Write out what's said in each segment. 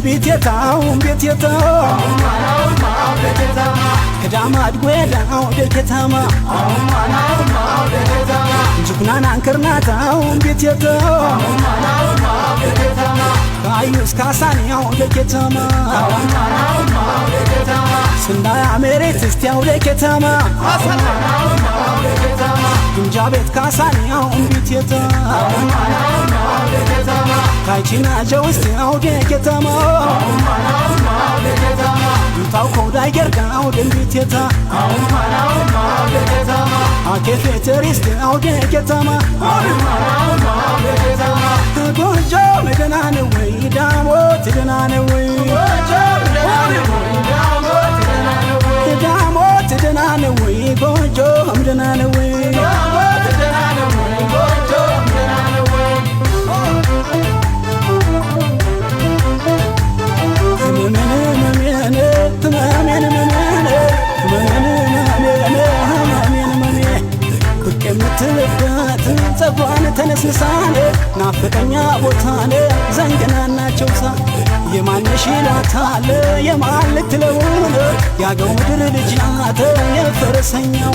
ቤት የታው ከዳማድ ጎዳው ደከታማ ጅግናን አንከርናታው ቤት የታው ካዩስ ካሳኒያው ደከታማ ስንዳያ መሬት እስቲያው ደከታማ ግምጃ ቤት ካሳኒያው ቤት የታው ካይቺና ጀውስቲያው ደከታማ ታው ኮዳይ ገርጋው ደምቢት የታ አከፈተሪስቲያው ደከታማ ጎጆ መገናነ ወይ ዳሞት ደናነ ወይ ዳሞት ደናነ ወይ ጎጆ ደናነ ወይ ምትልበት ጸጓን ተነስንሳለ ናፍቀኛ ቦታለ ዘንገናናቸው ሳ የማነሽ ይሏታል የማን ልትለውን ያገው ምድር ልጅ ናት የፈረሰኛው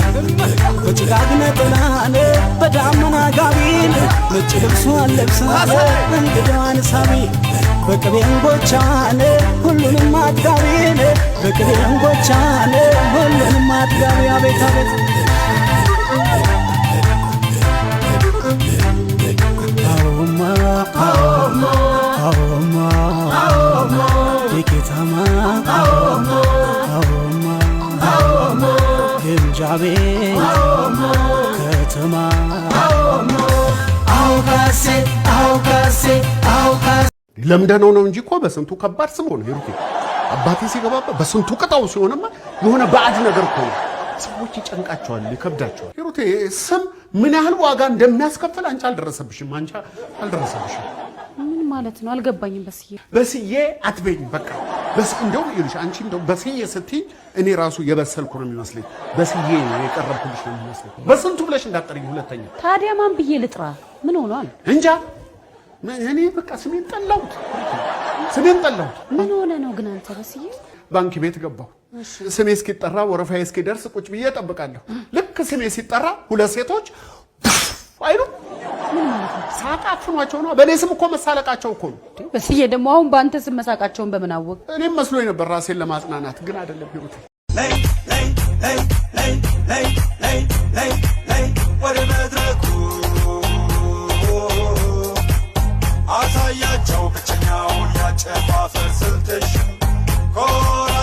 በጭጋግ ነጠላለ በዳመና ጋቢል ነጭ ልብሷን ለብሳለ እንግዳዋን ሳቢ በቅቤን ጎቻለ ሁሉንም አጥጋቢል በቅቤን ጎቻለ ሁሉንም አጥጋቢ አቤት አቤት የኬታማ ግምጃቤ ከተማ ለምደነው ነው እንጂ እኮ በስንቱ ከባድ ስም ሆነ ሂሩቴ አባቴ ሲገባበት በስንቱ ቅጣው ሲሆንማ የሆነ ባዕድ ነገር እኮ ነው ሰዎች ይጨንቃቸዋል ይከብዳቸዋል ሂሩቴ ስም ምን ያህል ዋጋ እንደሚያስከፍል አንቺ አልደረሰብሽም ምን ማለት ነው አልገባኝም በስዬ አትበይኝ በቃ እንደው ይልሽ አንቺ እንደው በስዬ ስትይ እኔ ራሱ የበሰልኩ ነው የሚመስለኝ በስዬ የቀረብኩልሽ ነው የሚመስለኝ በስንቱ ብለሽ እንዳትጠሪኝ ሁለተኛ ታዲያ ማን ብዬ ልጥራ ምን ሆኗል እንጃ እኔ በቃ ስሜን ጠላሁት ምን ሆነ ነው ግን አንተ በስዬ ባንክ ቤት ገባሁ ስሜ እስኪጠራ ወረፋዬ እስኪደርስ ቁጭ ብዬ እጠብቃለሁ ልክ ስሜ ሲጠራ ሁለት ሴቶች አይሉ ምን ማለት ነው ሳቃፍኗቸው ነው በኔ ስም እኮ መሳለቃቸው እኮ ነው በስዬ ደግሞ አሁን ባንተ ስም መሳቃቸውን በምን አወቅ እኔም መስሎኝ ነበር ራሴን ለማጽናናት ግን አይደለም ሂሩቴ ወደ መድረኩ አሳያቸው ብቸኛውን ያጨፋፈር ስልትሽ ኮራ